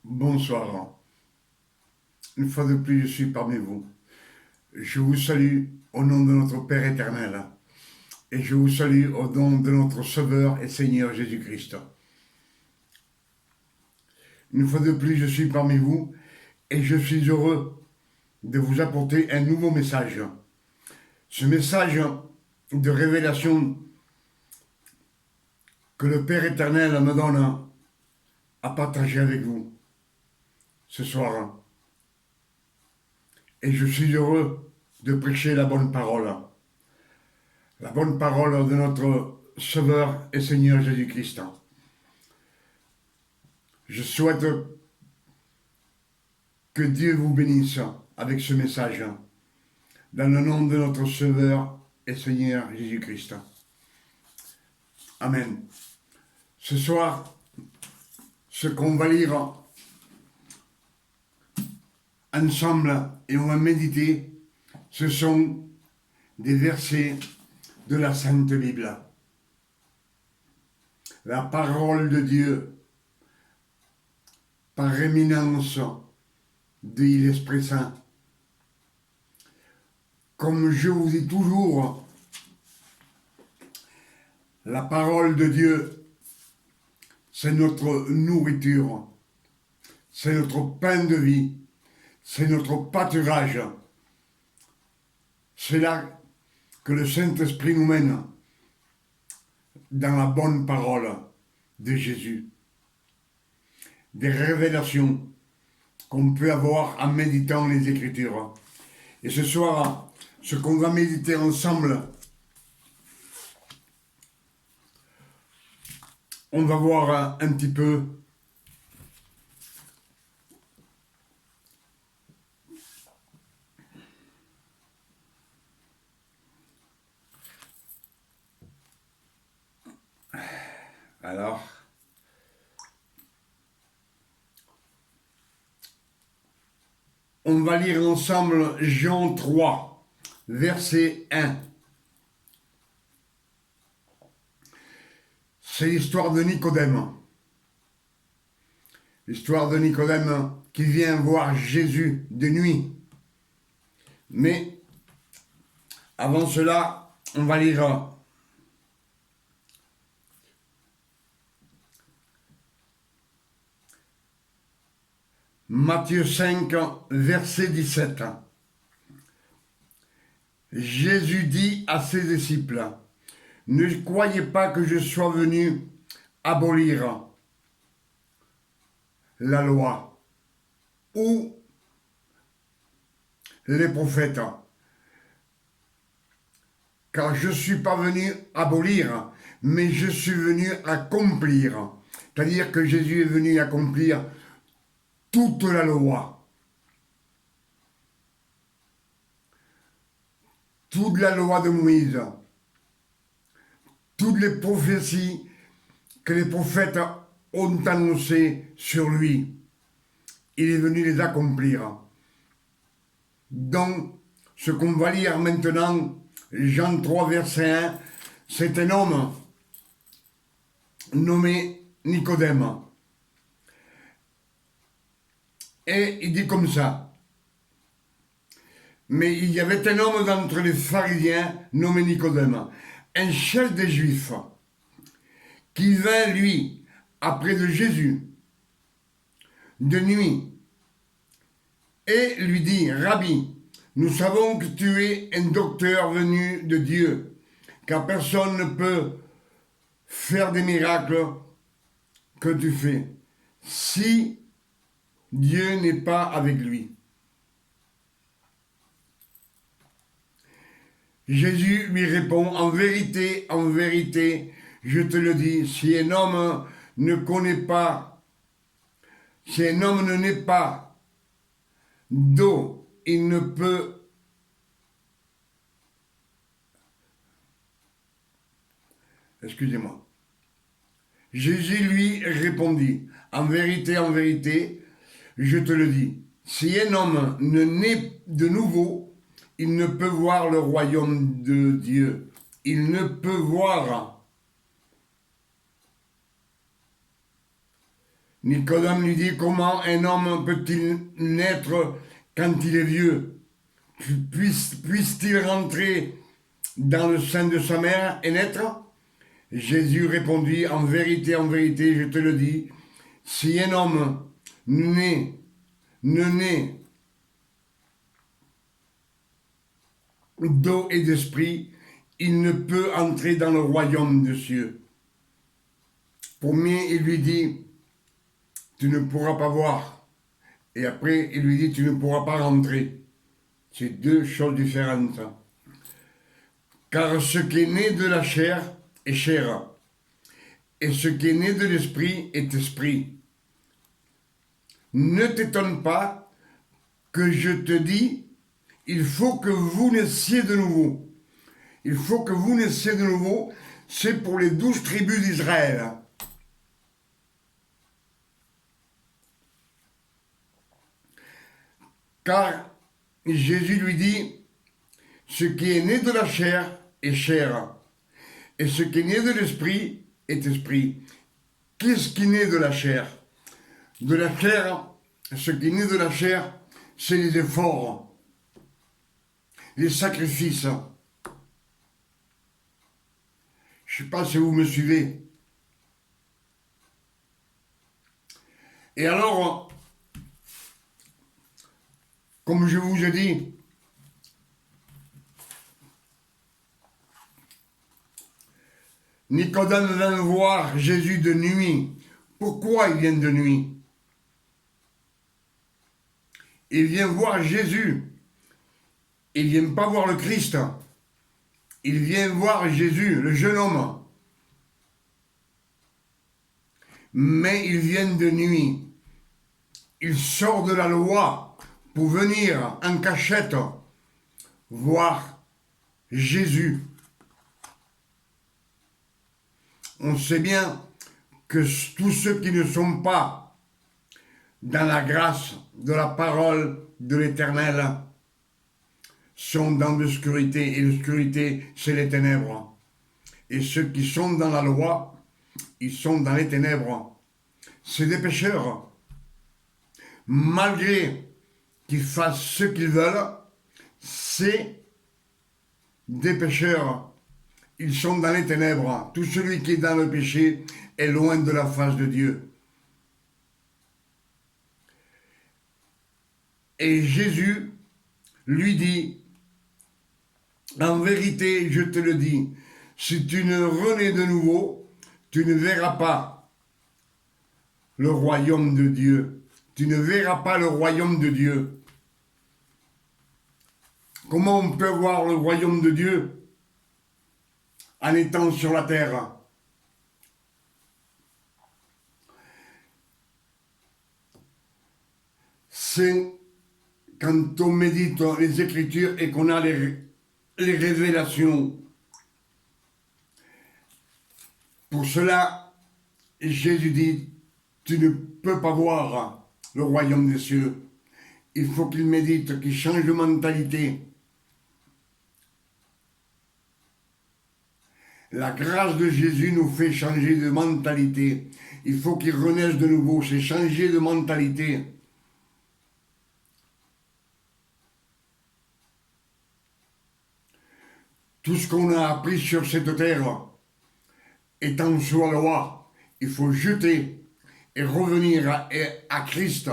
Bonsoir. Une fois de plus, je suis parmi vous. Je vous salue au nom de notre Père éternel et je vous salue au nom de notre Sauveur et Seigneur Jésus-Christ. Une fois de plus, je suis parmi vous et je suis heureux de vous apporter un nouveau message. Ce message de révélation que le Père éternel me donne à partager avec vous ce soir. Et je suis heureux de prêcher la bonne parole. La bonne parole de notre Sauveur et Seigneur Jésus-Christ. Je souhaite que Dieu vous bénisse avec ce message, dans le nom de notre Sauveur et Seigneur Jésus-Christ. Amen. Ce soir, ce qu'on va lire ensemble et on va méditer, ce sont des versets de la Sainte Bible. La parole de Dieu, par éminence, dit l'Esprit Saint. Comme je vous dis toujours, la parole de Dieu, c'est notre nourriture, c'est notre pain de vie, c'est notre pâturage. C'est là que le Saint-Esprit nous mène dans la bonne parole de Jésus. Des révélations qu'on peut avoir en méditant les Écritures. Et ce soir, ce qu'on va méditer ensemble, on va voir un petit peu alors on va lire ensemble Jean 3, verset 1. C'est l'histoire de Nicodème. L'histoire de Nicodème qui vient voir Jésus de nuit. Mais avant cela, on va lire Matthieu 5, verset 17. Jésus dit à ses disciples, « Ne croyez pas que je sois venu abolir la loi ou les prophètes, car je ne suis pas venu abolir, mais je suis venu accomplir. » C'est-à-dire que Jésus est venu accomplir toute la loi. Toute la loi de Moïse. Toutes les prophéties que les prophètes ont annoncées sur lui. Il est venu les accomplir. Donc, ce qu'on va lire maintenant, Jean 3, verset 1, c'est un homme nommé Nicodème. Et il dit comme ça. Mais il y avait un homme d'entre les pharisiens nommé Nicodème, un chef des Juifs, qui vint, lui, après de Jésus, de nuit, et lui dit, « Rabbi, nous savons que tu es un docteur venu de Dieu, car personne ne peut faire des miracles que tu fais, si Dieu n'est pas avec lui. » Jésus lui répond, « En vérité, je te le dis, si un homme ne connaît pas, si un homme ne naît pas d'eau, il ne peut excusez-moi. Jésus lui répondit, « En vérité, je te le dis, si un homme ne naît de nouveau, il ne peut voir le royaume de Dieu. Il ne peut voir Nicodème lui dit, comment un homme peut-il naître quand il est vieux? Puisse-t-il rentrer dans le sein de sa mère et naître? Jésus répondit, en vérité, je te le dis, si un homme ne naît d'eau et d'esprit, il ne peut entrer dans le royaume des cieux. Premier, il lui dit, tu ne pourras pas voir. Et après, il lui dit, tu ne pourras pas rentrer. C'est deux choses différentes. Car ce qui est né de la chair est chair, et ce qui est né de l'esprit est esprit. Ne t'étonne pas que je te dis, il faut que vous naissiez de nouveau. Il faut que vous naissiez de nouveau, c'est pour les 12 tribus d'Israël. Car Jésus lui dit, ce qui est né de la chair est chair, et ce qui est né de l'esprit est esprit. Qu'est-ce qui est né de la chair? De la chair, ce qui est né de la chair, c'est les efforts, les sacrifices. Je ne sais pas si vous me suivez. Et alors, comme je vous ai dit, Nicodème vint voir Jésus de nuit. Pourquoi il vient de nuit? Il vient voir Jésus. Il ne vient pas voir le Christ. Il vient voir Jésus, le jeune homme. Mais il vient de nuit. Il sort de la loi pour venir en cachette voir Jésus. On sait bien que tous ceux qui ne sont pas dans la grâce de la parole de l'Éternel sont dans l'obscurité, et l'obscurité, c'est les ténèbres. Et ceux qui sont dans la loi, ils sont dans les ténèbres. C'est des pécheurs. Malgré qu'ils fassent ce qu'ils veulent, c'est des pécheurs. Ils sont dans les ténèbres. Tout celui qui est dans le péché est loin de la face de Dieu. Et Jésus lui dit, en vérité, je te le dis, si tu ne renais de nouveau, tu ne verras pas le royaume de Dieu. Tu ne verras pas le royaume de Dieu. Comment on peut voir le royaume de Dieu en étant sur la terre? C'est quand on médite les Écritures et qu'on a les révélations. Pour cela, Jésus dit, tu ne peux pas voir le royaume des cieux. Il faut qu'il médite, qu'il change de mentalité. La grâce de Jésus nous fait changer de mentalité. Il faut qu'il renaisse de nouveau, c'est changer de mentalité. Tout ce qu'on a appris sur cette terre étant sous la loi, il faut jeter et revenir à Christ.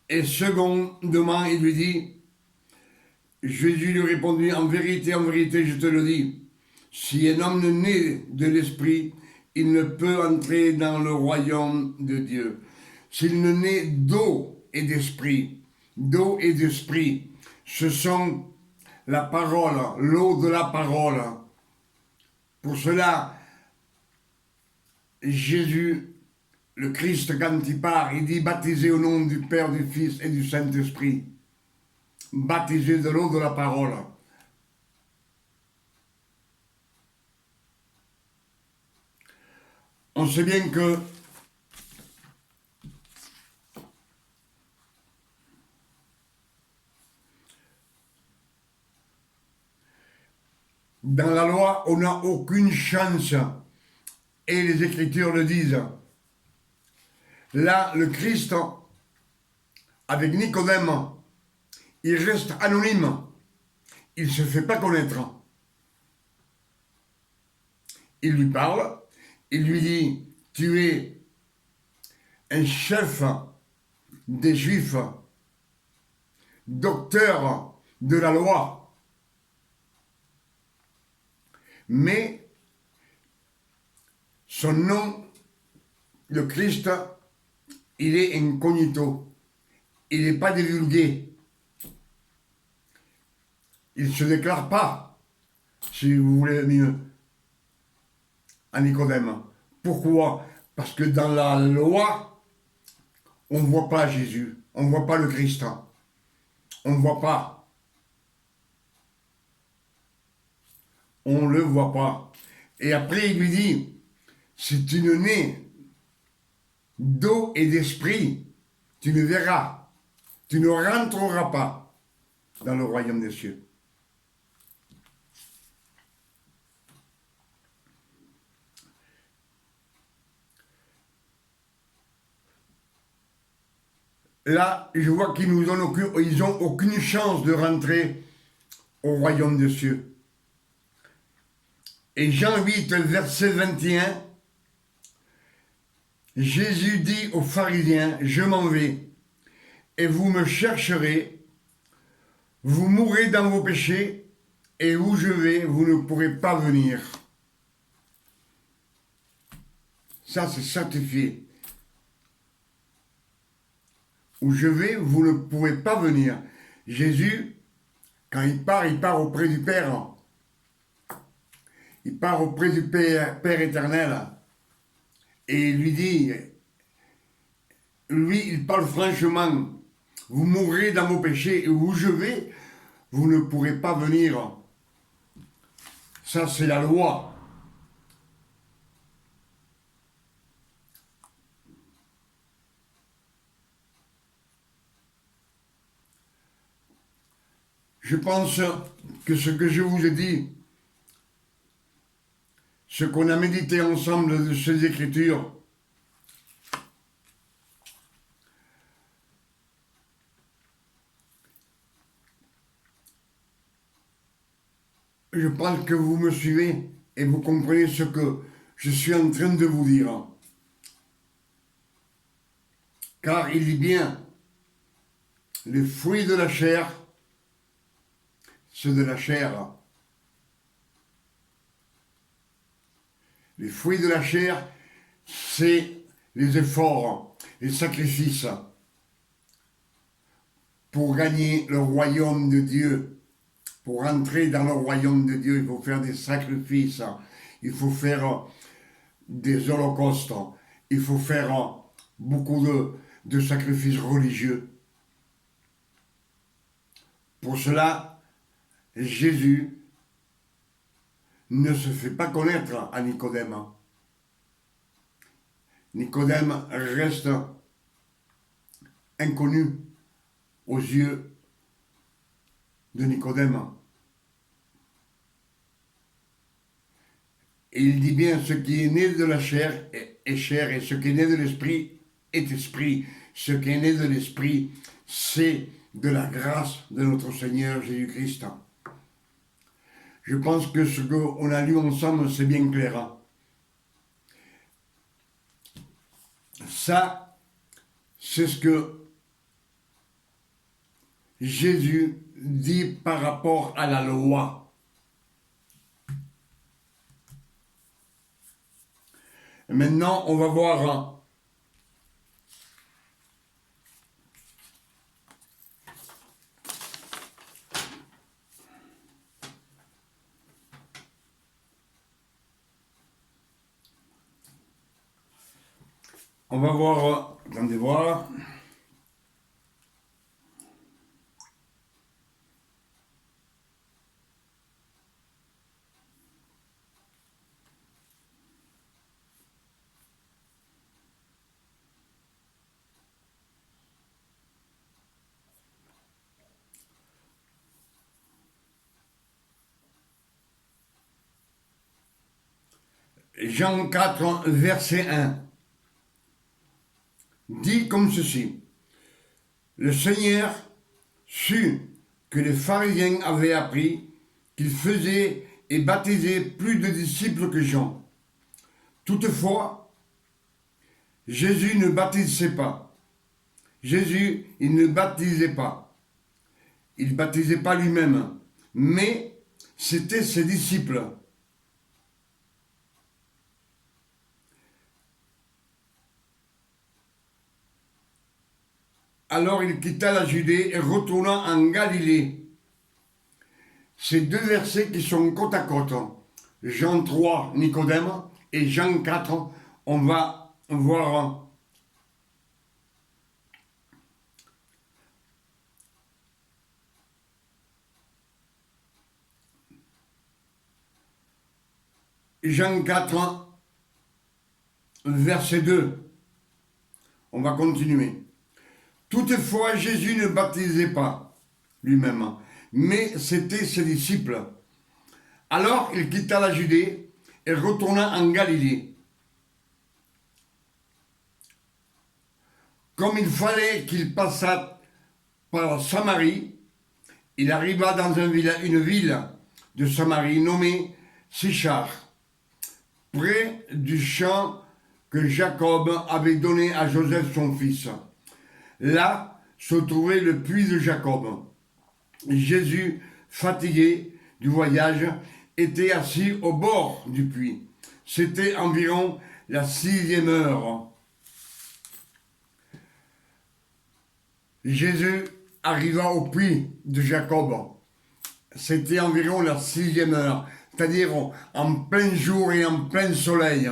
Et secondement, il lui dit, Jésus lui répondit, en vérité, je te le dis, si un homme ne naît de l'esprit, il ne peut entrer dans le royaume de Dieu. S'il ne naît d'eau et d'esprit, ce sont la parole, l'eau de la parole. Pour cela, Jésus, le Christ, quand il part, il dit baptisez au nom du Père, du Fils et du Saint-Esprit. Baptisez de l'eau de la parole. On sait bien que dans la loi, foi, on n'a aucune chance. Et les Écritures le disent. Là, le Christ, avec Nicodème, il reste anonyme. Il ne se fait pas connaître. Il lui parle, il lui dit, tu es un chef des Juifs, docteur de la loi. Mais son nom, le Christ, il est incognito. Il n'est pas divulgué. Il ne se déclare pas, si vous voulez mieux, à Nicodème. Pourquoi? Parce que dans la loi, on ne voit pas Jésus, on ne voit pas le Christ. On ne voit pas. On ne le voit pas. Et après, il lui dit, si tu ne nais d'eau et d'esprit, tu ne verras, tu ne rentreras pas dans le royaume des cieux. Là, je vois qu'ils nous ont ils n'ont aucune chance de rentrer au royaume des cieux. Et Jean 8, verset 21, Jésus dit aux pharisiens, je m'en vais, et vous me chercherez, vous mourrez dans vos péchés, et où je vais, vous ne pourrez pas venir. Ça, c'est certifié. Où je vais, vous ne pourrez pas venir. Jésus, quand il part auprès du Père. Il part auprès du Père éternel. Et il lui dit, lui, il parle franchement, vous mourrez dans vos péchés, et où je vais, vous ne pourrez pas venir. Ça, c'est la loi. Je pense que ce que je vous ai dit, ce qu'on a médité ensemble de ces Écritures, je pense que vous me suivez et vous comprenez ce que je suis en train de vous dire. Car il dit bien, les fruits de la chair, ceux de la chair. Les fruits de la chair, c'est les efforts, les sacrifices pour gagner le royaume de Dieu. Pour entrer dans le royaume de Dieu, il faut faire des sacrifices, il faut faire des holocaustes, il faut faire beaucoup de sacrifices religieux. Pour cela, Jésus ne se fait pas connaître à Nicodème. Nicodème reste inconnu aux yeux de Nicodème. Et il dit bien, ce qui est né de la chair est chair, et ce qui est né de l'esprit est esprit. Ce qui est né de l'esprit, c'est de la grâce de notre Seigneur Jésus-Christ. Je pense que ce qu'on a lu ensemble, c'est bien clair. Ça, c'est ce que Jésus dit par rapport à la loi. Maintenant, on va voir attendez voir. Jean 4, verset 1, dit comme ceci. Le Seigneur sut que les pharisiens avaient appris qu'il faisait et baptisait plus de disciples que Jean. Toutefois, Jésus ne baptisait pas. Jésus, il ne baptisait pas. Il ne baptisait pas lui-même, mais c'était ses disciples. Alors il quitta la Judée et retourna en Galilée. Ces deux versets qui sont côte à côte. Jean 3, Nicodème, et Jean 4, on va voir Jean 4, verset 2. On va continuer. Toutefois, Jésus ne baptisait pas lui-même, mais c'était ses disciples. Alors il quitta la Judée et retourna en Galilée. Comme il fallait qu'il passât par Samarie, il arriva dans une ville de Samarie nommée Sichar, près du champ que Jacob avait donné à Joseph son fils. Là se trouvait le puits de Jacob. Jésus, fatigué du voyage, était assis au bord du puits. C'était environ la 6e heure. Jésus arriva au puits de Jacob. C'était environ la 6e heure, c'est-à-dire en plein jour et en plein soleil.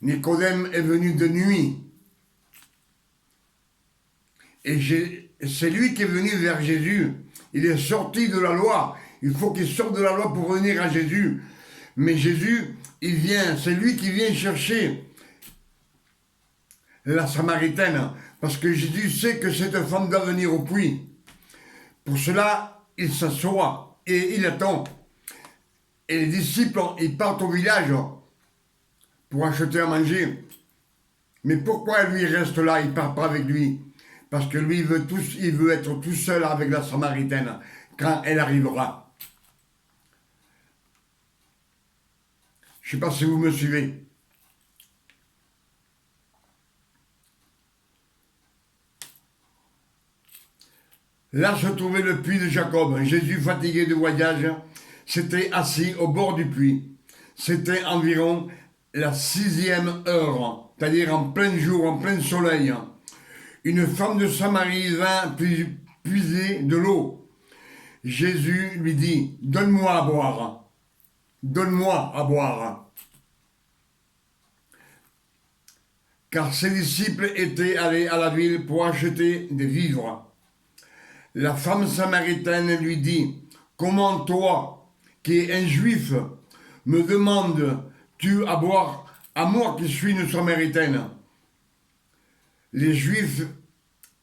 Nicodème est venu de nuit. Et c'est lui qui est venu vers Jésus. Il est sorti de la loi. Il faut qu'il sorte de la loi pour venir à Jésus. Mais Jésus, il vient, c'est lui qui vient chercher la Samaritaine. Parce que Jésus sait que cette femme doit venir au puits. Pour cela, il s'assoit et il attend. Et les disciples, ils partent au village pour acheter à manger. Mais pourquoi lui reste là, il ne part pas avec lui? Parce que lui, il veut être tout seul avec la Samaritaine quand elle arrivera. Je ne sais pas si vous me suivez. Là se trouvait le puits de Jacob. Jésus, fatigué de voyage, s'était assis au bord du puits. C'était environ la 6e heure, c'est-à-dire en plein jour, en plein soleil. Une femme de Samarie vint puiser de l'eau. Jésus lui dit, donne-moi à boire. Donne-moi à boire. Car ses disciples étaient allés à la ville pour acheter des vivres. La femme samaritaine lui dit, comment toi, qui es un juif, me demandes-tu à boire à moi qui suis une samaritaine? Les juifs,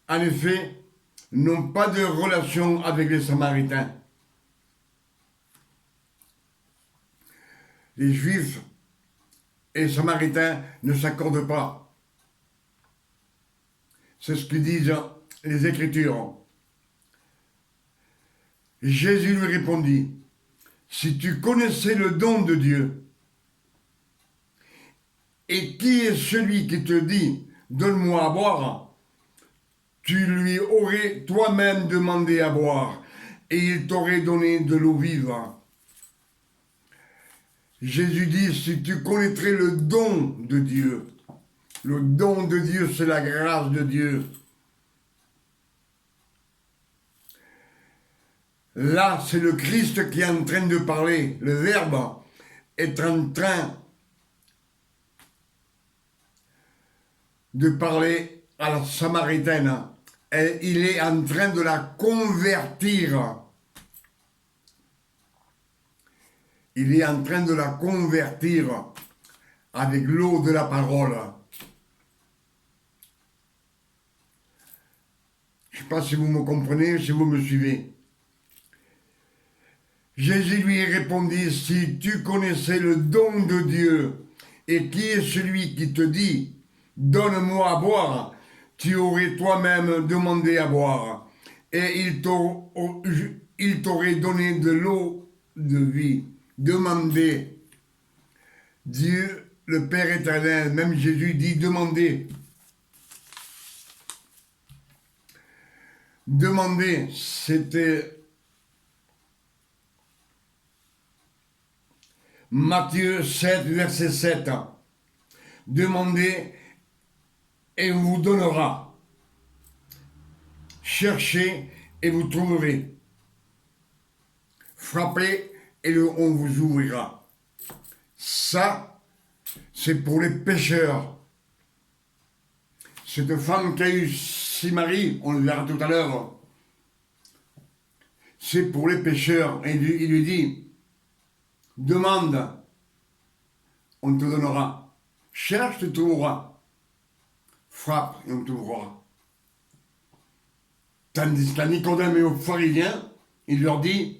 en effet, n'ont pas de relation avec les samaritains. Les juifs et les samaritains ne s'accordent pas. C'est ce que disent les Écritures. Jésus lui répondit, si tu connaissais le don de Dieu, et qui est celui qui te dit, donne-moi à boire, tu lui aurais toi-même demandé à boire, et il t'aurait donné de l'eau vive. Jésus dit, si tu connaîtrais le don de Dieu, le don de Dieu, c'est la grâce de Dieu. Là, c'est le Christ qui est en train de parler. Le Verbe est en train de parler à la Samaritaine. Et il est en train de la convertir. Il est en train de la convertir avec l'eau de la parole. Je ne sais pas si vous me comprenez, si vous me suivez. Jésus lui répondit, si tu connaissais le don de Dieu et qui est celui qui te dit, donne-moi à boire, tu aurais toi-même demandé à boire et il t'aurait donné de l'eau de vie. Demandez. Dieu, le Père éternel, même Jésus dit, demandez. Demandez, c'était Matthieu 7, verset 7. Demandez et on vous donnera. Cherchez et vous trouverez. Frappez et on vous ouvrira. Ça, c'est pour les pécheurs. Cette femme qui a eu 6 maris, on le verra tout à l'heure, c'est pour les pécheurs. Et il lui dit, demande, on te donnera. Cherche, tu trouveras. Frappe et on t'ouvrira. Tandis qu'à Nicodème et aux pharisiens, il leur dit,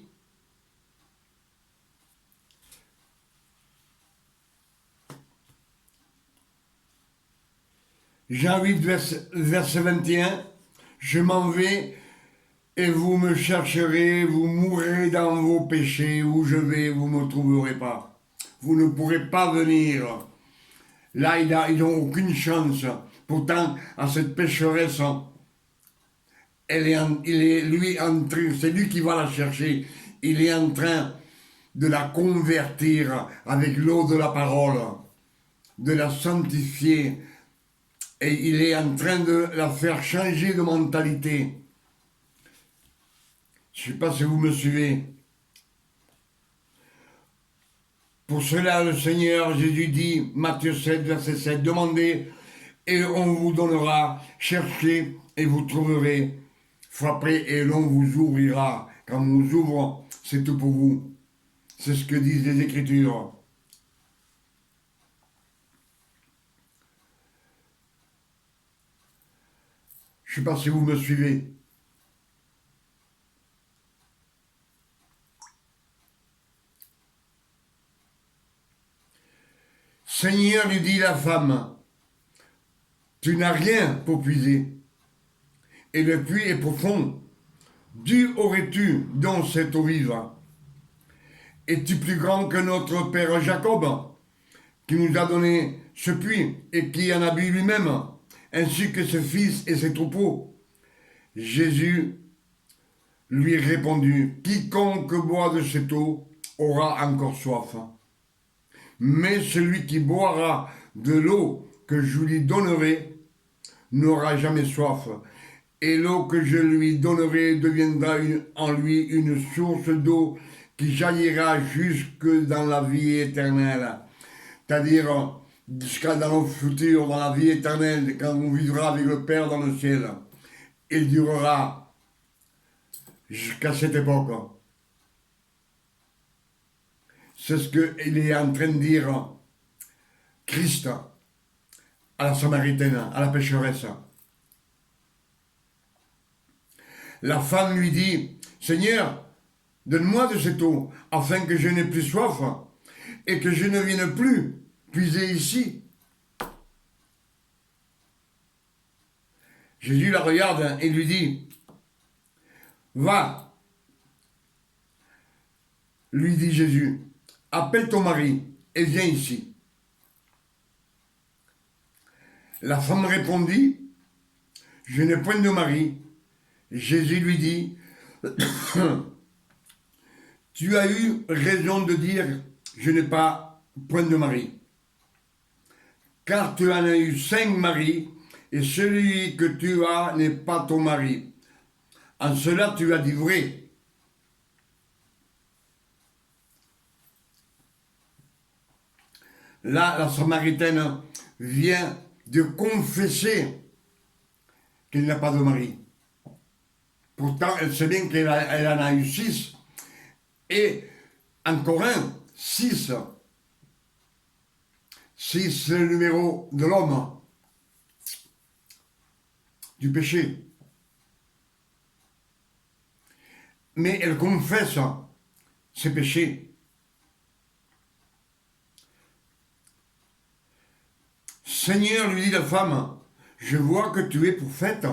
Jean 8, verset 21, je m'en vais et vous me chercherez, vous mourrez dans vos péchés, où je vais, vous ne me trouverez pas. Vous ne pourrez pas venir. Là, ils n'ont aucune chance. Pourtant, à cette pécheresse, c'est lui qui va la chercher. Il est en train de la convertir avec l'eau de la parole, de la sanctifier. Et il est en train de la faire changer de mentalité. Je ne sais pas si vous me suivez. Pour cela, le Seigneur Jésus dit, Matthieu 7, verset 7, demandez et on vous donnera, cherchez et vous trouverez, frappez et l'on vous ouvrira. Quand on vous ouvre, c'est tout pour vous. C'est ce que disent les Écritures. Je ne sais pas si vous me suivez. Seigneur, lui dit la femme, tu n'as rien pour puiser, et le puits est profond. D'où aurais-tu donc cette eau vive? Es-tu plus grand que notre père Jacob, qui nous a donné ce puits et qui en a bu lui-même, ainsi que ses fils et ses troupeaux? Jésus lui répondit, quiconque boit de cette eau aura encore soif. Mais celui qui boira de l'eau que je lui donnerai n'aura jamais soif. Et l'eau que je lui donnerai deviendra en lui une source d'eau qui jaillira jusque dans la vie éternelle. C'est-à-dire jusqu'à dans le futur, dans la vie éternelle, quand on vivra avec le Père dans le ciel. Il durera jusqu'à cette époque. C'est ce qu'il est en train de dire Christ à la Samaritaine, à la pécheresse. La femme lui dit, Seigneur, donne-moi de cette eau, afin que je n'ai plus soif et que je ne vienne plus puiser ici. Jésus la regarde et lui dit, va, lui dit Jésus, appelle ton mari et viens ici. La femme répondit, je n'ai point de mari. Jésus lui dit, tu as eu raison de dire, je n'ai pas point de mari. Car tu en as eu 5 maris, et celui que tu as n'est pas ton mari. En cela tu as dit vrai. Là, la Samaritaine vient de confesser qu'elle n'a pas de mari. Pourtant, elle sait bien qu'elle en a eu 6. Et encore un, 6. 6, c'est le numéro de l'homme, du péché. Mais elle confesse ses péchés. Seigneur, lui dit la femme, je vois que tu es prophète.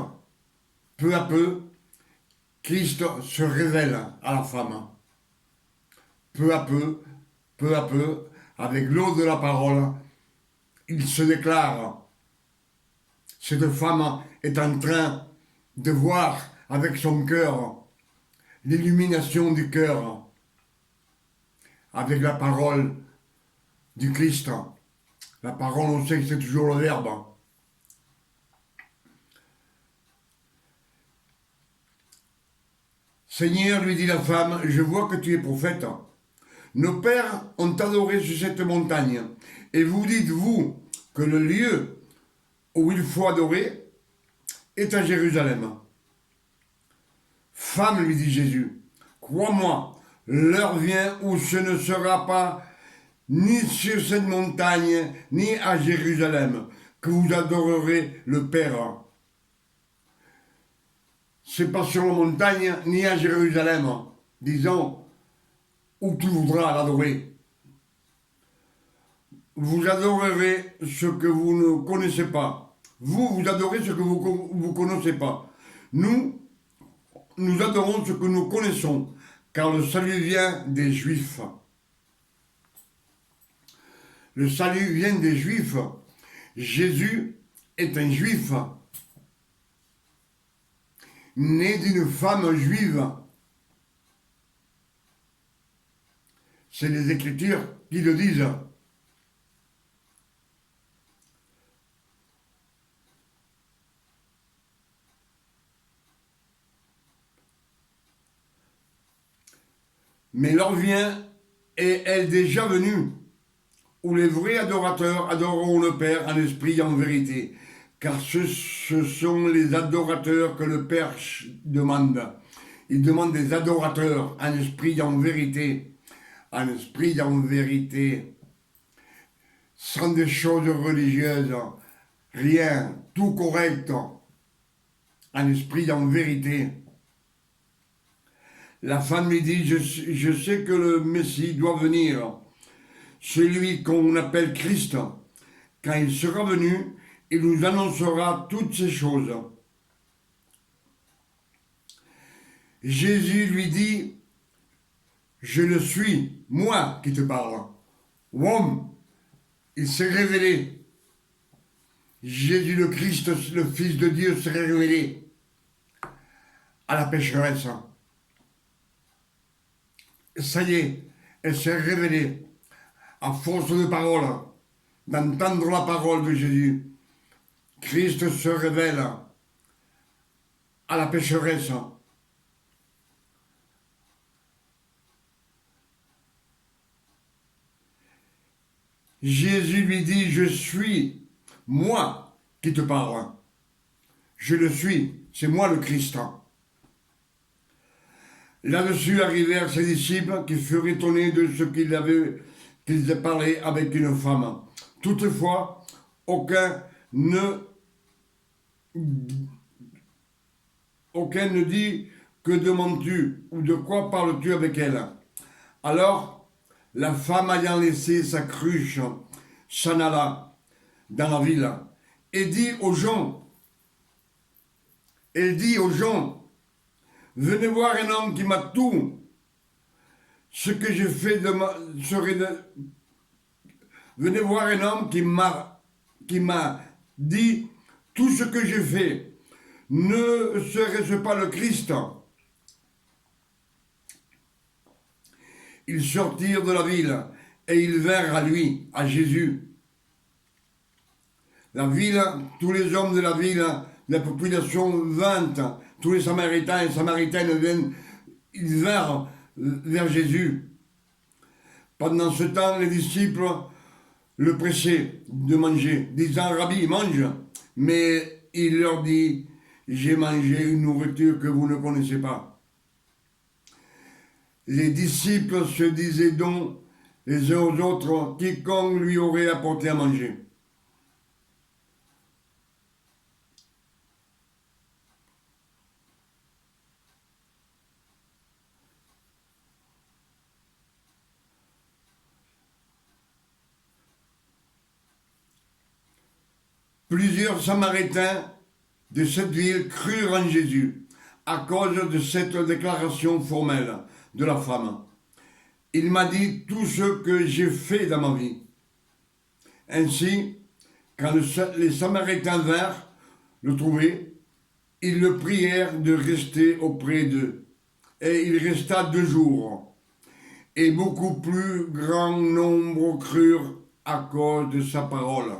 Peu à peu, Christ se révèle à la femme. Peu à peu, avec l'eau de la parole, il se déclare. Cette femme est en train de voir avec son cœur l'illumination du cœur avec la parole du Christ. La parole, on sait que c'est toujours le Verbe. Seigneur, lui dit la femme, je vois que tu es prophète. Nos pères ont adoré sur cette montagne. Et vous dites, vous, que le lieu où il faut adorer est à Jérusalem. Femme, lui dit Jésus, crois-moi, l'heure vient où ce ne sera pas ni sur cette montagne, ni à Jérusalem, que vous adorerez le Père. C'est pas sur la montagne, ni à Jérusalem, disons, où tu voudras l'adorer. Vous adorerez ce que vous ne connaissez pas. Vous adorez ce que vous ne connaissez pas. Nous adorons ce que nous connaissons, car le salut vient des Juifs. Le salut vient des Juifs. Jésus est un Juif, né d'une femme juive. C'est les Écritures qui le disent. Mais l'heure vient, et elle est déjà venue, où les vrais adorateurs adoreront le Père en esprit et en vérité. Car ce sont les adorateurs que le Père demande. Il demande des adorateurs en esprit et en vérité. En esprit et en vérité. Sans des choses religieuses. Rien. Tout correct. En esprit et en vérité. La femme lui dit, je sais que le Messie doit venir, celui qu'on appelle Christ. Quand il sera venu, il nous annoncera toutes ces choses. Jésus lui dit, je le suis, moi qui te parle. Homme, il s'est révélé. Jésus le Christ, le Fils de Dieu, s'est révélé à la pécheresse. Ça y est, elle s'est révélée à force de parole, d'entendre la parole de Jésus. Christ se révèle à la pécheresse. Jésus lui dit, je suis moi qui te parle. Je le suis, c'est moi le Christ. Là-dessus arrivèrent ses disciples qui furent étonnés de ce qu'ils aient parlé avec une femme. Toutefois, aucun ne dit que demandes-tu ou de quoi parles-tu avec elle. Alors, la femme ayant laissé sa cruche s'en alla dans la ville et dit aux gens, venez voir un homme qui m'a tout ce que j'ai fait venez voir un homme qui m'a dit tout ce que j'ai fait. Ne serait-ce pas le Christ? Ils sortirent de la ville et ils vinrent à lui, à Jésus. La ville, tous les hommes de la ville, la population vint, tous les Samaritains et Samaritaines ils vinrent vers Jésus. Pendant ce temps, les disciples le pressaient de manger, disant, Rabbi, mange. Mais il leur dit, j'ai mangé une nourriture que vous ne connaissez pas. Les disciples se disaient donc les uns aux autres, quiconque lui aurait apporté à manger. Plusieurs Samaritains de cette ville crurent en Jésus à cause de cette déclaration formelle de la femme. Il m'a dit tout ce que j'ai fait dans ma vie. Ainsi, quand les Samaritains vinrent le trouver, ils le prièrent de rester auprès d'eux. Et il resta 2 jours. Et beaucoup plus grand nombre crurent à cause de sa parole.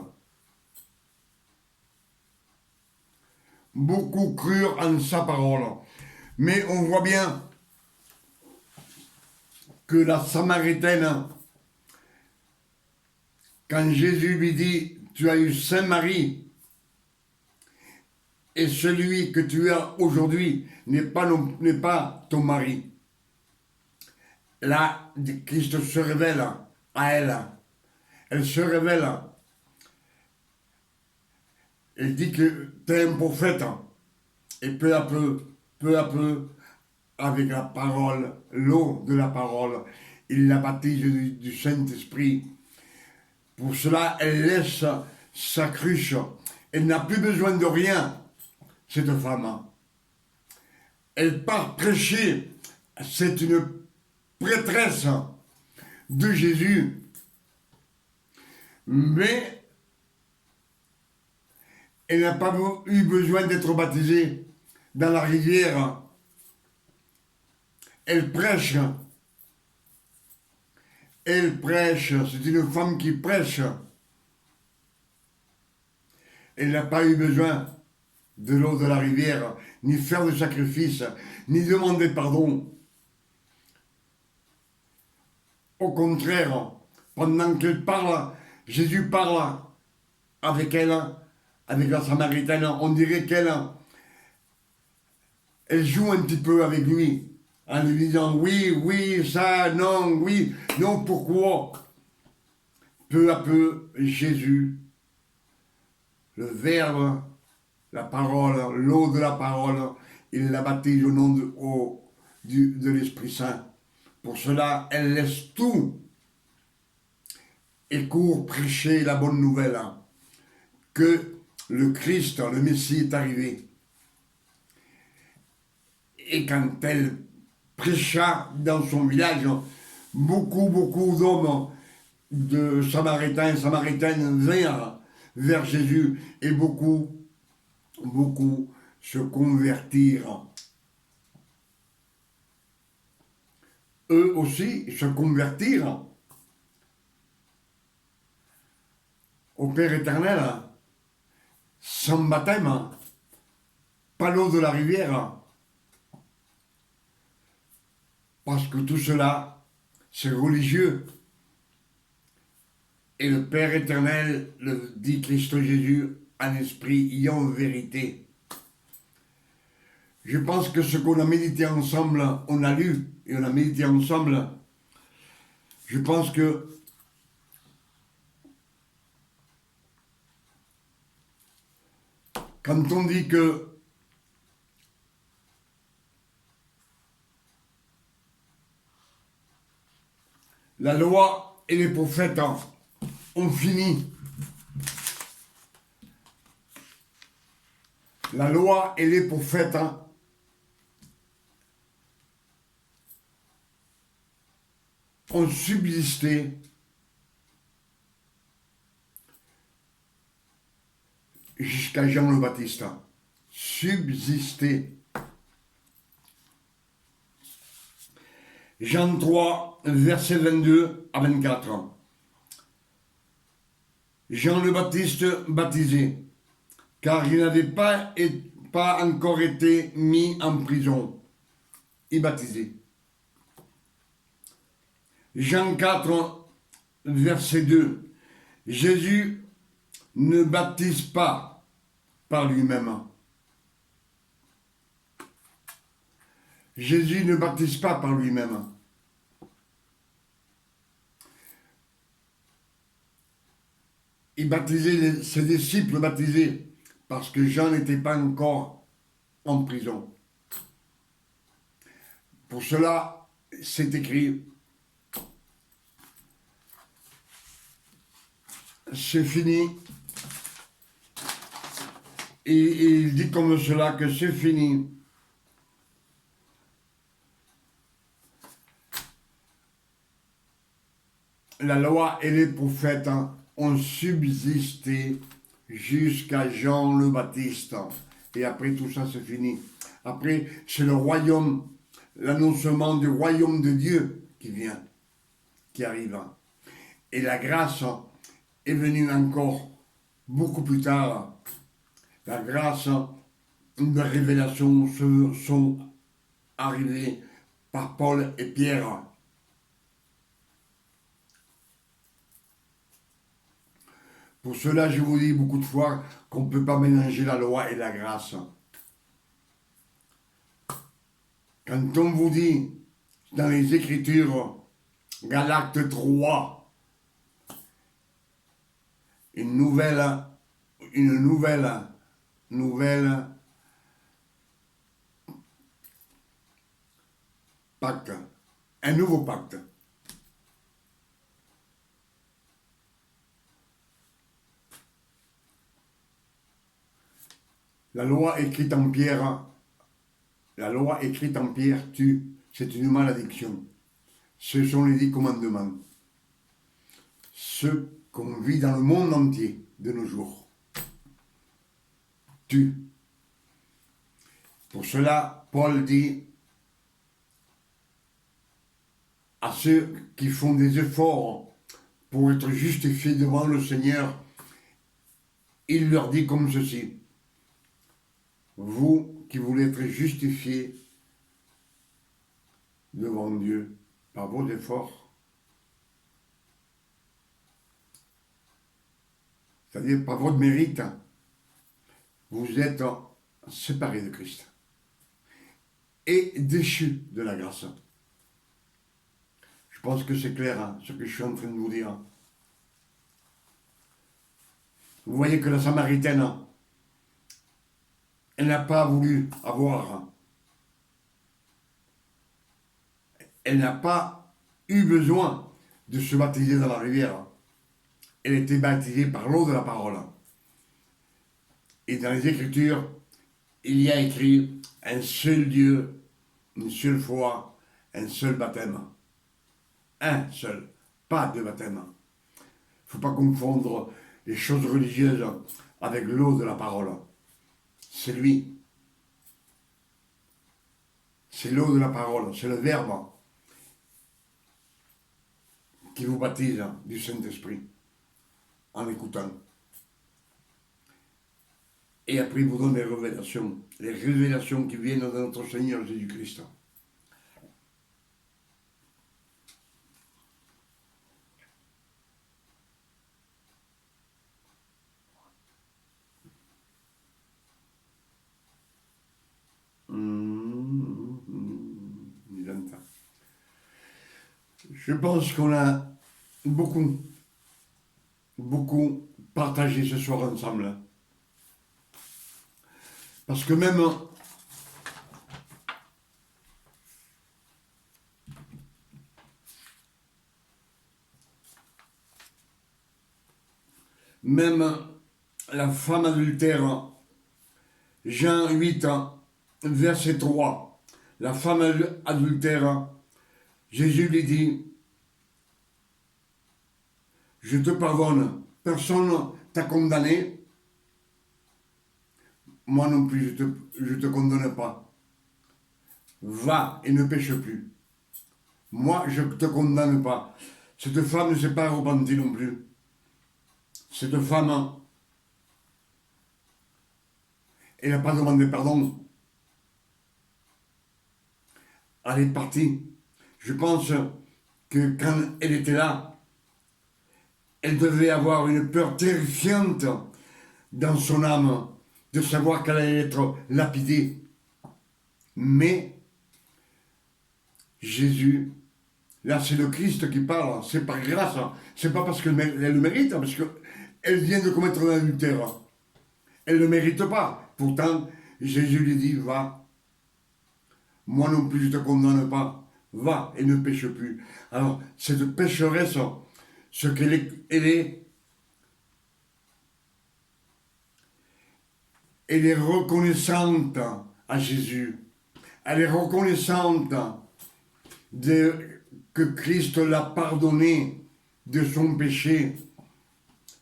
Beaucoup crurent en sa parole. Mais on voit bien que la Samaritaine, quand Jésus lui dit « Tu as eu Saint Marie, et celui que tu as aujourd'hui n'est pas ton mari. » Là, Christ se révèle à elle. Elle se révèle. Elle dit que tu es un prophète. Et peu à peu, avec la parole, l'eau de la parole, il la baptise du Saint-Esprit. Pour cela, elle laisse sa cruche. Elle n'a plus besoin de rien, cette femme. Elle part prêcher. C'est une prêtresse de Jésus. Mais elle n'a pas eu besoin d'être baptisée dans la rivière. Elle prêche. Elle prêche. C'est une femme qui prêche. Elle n'a pas eu besoin de l'eau de la rivière, ni faire de sacrifice, ni demander pardon. Au contraire, pendant qu'elle parle, Jésus parle avec elle, avec la Samaritaine. On dirait elle joue un petit peu avec lui, en lui disant oui, oui, ça, non, oui, non, pourquoi. Peu à peu, Jésus, le Verbe, la parole, l'eau de la parole, il la baptise au nom de l'Esprit Saint. Pour cela, elle laisse tout et court prêcher la bonne nouvelle que le Christ, le Messie est arrivé. Et quand elle prêcha dans son village, beaucoup d'hommes de Samaritains et Samaritaines vinrent vers Jésus et beaucoup se convertirent. Eux aussi se convertirent au Père éternel, sans baptême, pas l'eau de la rivière, parce que tout cela, c'est religieux. Et le Père éternel le dit Christ Jésus en esprit et en vérité. Je pense que ce qu'on a médité ensemble, on a lu et on a médité ensemble, je pense que quand on dit que la loi et les prophètes ont fini, la loi et les prophètes ont subsisté jusqu'à Jean le Baptiste. Subsisté. Jean 3, versets 22 à 24. Jean le Baptiste baptisé, car il n'avait pas encore été mis en prison et baptisé. Jean 4, verset 2. Jésus ne baptise pas par lui-même. Jésus ne baptise pas par lui-même. Il baptisait ses disciples baptisés parce que Jean n'était pas encore en prison. Pour cela, c'est écrit, c'est fini Et il dit comme cela que c'est fini. La loi et les prophètes ont subsisté jusqu'à Jean le Baptiste. Et après tout ça, c'est fini. Après, c'est le royaume, l'annoncement du royaume de Dieu qui vient, qui arrive. Et la grâce est venue encore beaucoup plus tard. La grâce, de révélations sont arrivées par Paul et Pierre. Pour cela, je vous dis beaucoup de fois qu'on ne peut pas mélanger la loi et la grâce. Quand on vous dit dans les Écritures, Galates 3, une nouvelle pacte, un nouveau pacte. La loi écrite en pierre tue. C'est une malédiction. Ce sont les 10 commandements. Ceux qu'on vit dans le monde entier de nos jours. Tue. Pour cela, Paul dit à ceux qui font des efforts pour être justifiés devant le Seigneur, il leur dit comme ceci. Vous qui voulez être justifiés devant Dieu par vos efforts, c'est-à-dire par votre mérite, vous êtes séparés de Christ et déchus de la grâce. Je pense que c'est clair ce que je suis en train de vous dire. Vous voyez que la Samaritaine, elle n'a pas voulu avoir, elle n'a pas eu besoin de se baptiser dans la rivière. Elle était baptisée par l'eau de la parole. Et dans les Écritures, il y a écrit un seul Dieu, une seule foi, un seul baptême. Un seul, pas de baptême. Il ne faut pas confondre les choses religieuses avec l'eau de la parole. C'est lui. C'est l'eau de la parole, c'est le Verbe qui vous baptise du Saint-Esprit en écoutant. Et après, il vous donne les révélations qui viennent de notre Seigneur Jésus-Christ. Je pense qu'on a beaucoup partagé ce soir ensemble. Parce que même la femme adultère, Jean 8, verset 3, la femme adultère, Jésus lui dit, je te pardonne, personne t'a condamné, moi non plus je te condamne pas. Va et ne pêche plus. Moi je ne te condamne pas. Cette femme ne s'est pas repentie non plus. Cette femme, elle n'a pas demandé pardon. Elle est partie. Je pense que quand elle était là, elle devait avoir une peur terrifiante dans son âme de savoir qu'elle allait être lapidée. Mais Jésus, là c'est le Christ qui parle, c'est par grâce, c'est pas parce qu'elle le mérite, parce qu'elle vient de commettre un adultère. Elle ne le mérite pas. Pourtant, Jésus lui dit, va. Moi non plus je ne te condamne pas. Va et ne pêche plus. Alors, cette pécheresse, ce qu'elle est, elle est reconnaissante à Jésus. Elle est reconnaissante que Christ l'a pardonné de son péché.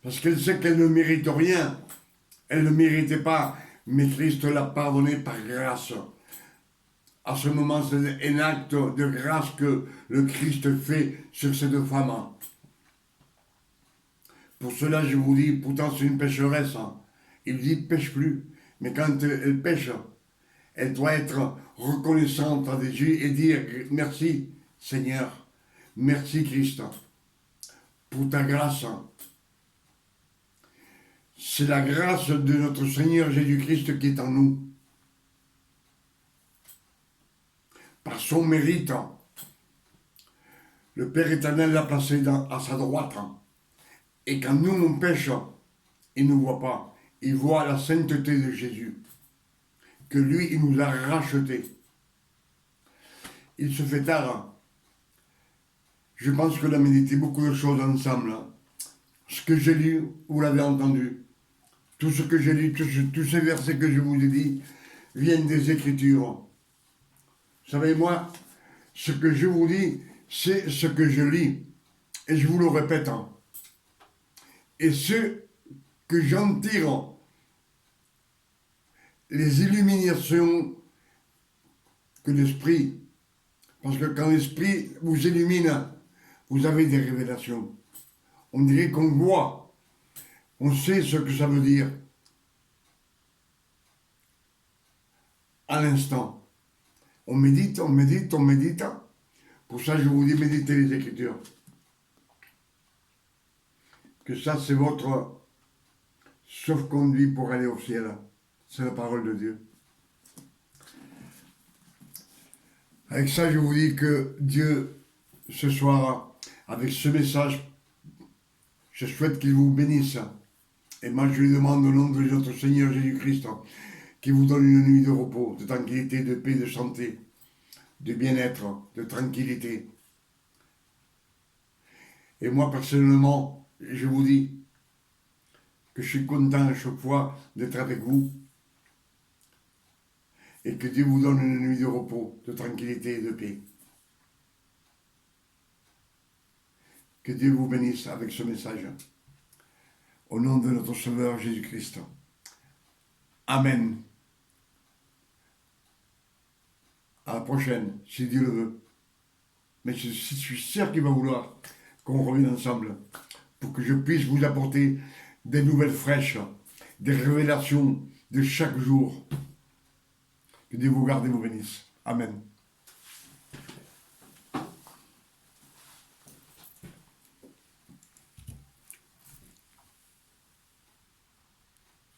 Parce qu'elle sait qu'elle ne mérite rien. Elle ne méritait pas. Mais Christ l'a pardonné par grâce. À ce moment, c'est un acte de grâce que le Christ fait sur cette femme. Pour cela, je vous dis, pourtant c'est une pécheresse. Il dit, pêche plus. Mais quand elle pêche, elle doit être reconnaissante à Jésus et dire, merci Seigneur, merci Christ, pour ta grâce. C'est la grâce de notre Seigneur Jésus-Christ qui est en nous. Par son mérite, le Père éternel l'a placé à sa droite. Et quand nous, on pêche, il ne nous voit pas. Il voit la sainteté de Jésus. Que lui, il nous a rachetés. Il se fait tard. Je pense qu'on a médité beaucoup de choses ensemble. Ce que j'ai lu, vous l'avez entendu. Tout ce que j'ai lu, tous ces versets que je vous ai dit, viennent des Écritures. Vous savez, moi, ce que je vous dis, c'est ce que je lis. Et je vous le répète. Et ce que j'en tire, les illuminations que l'Esprit, parce que quand l'Esprit vous illumine, vous avez des révélations. On dirait qu'on voit, on sait ce que ça veut dire. À l'instant. On médite, on médite, on médite. Pour ça, je vous dis, méditez les Écritures. Que ça, c'est votre sauf-conduit pour aller au ciel. C'est la parole de Dieu. Avec ça, je vous dis que Dieu, ce soir, avec ce message, je souhaite qu'il vous bénisse. Et moi, je lui demande au nom de notre Seigneur Jésus-Christ qu'il vous donne une nuit de repos, de tranquillité, de paix, de santé, de bien-être, de tranquillité. Et moi, personnellement, je vous dis que je suis content à chaque fois d'être avec vous et que Dieu vous donne une nuit de repos, de tranquillité et de paix. Que Dieu vous bénisse avec ce message. Au nom de notre Sauveur Jésus-Christ. Amen. À la prochaine, si Dieu le veut. Mais je suis sûr qu'il va vouloir qu'on revienne ensemble pour que je puisse vous apporter des nouvelles fraîches, des révélations de chaque jour. Que Dieu vous garde et vous bénisse. Amen.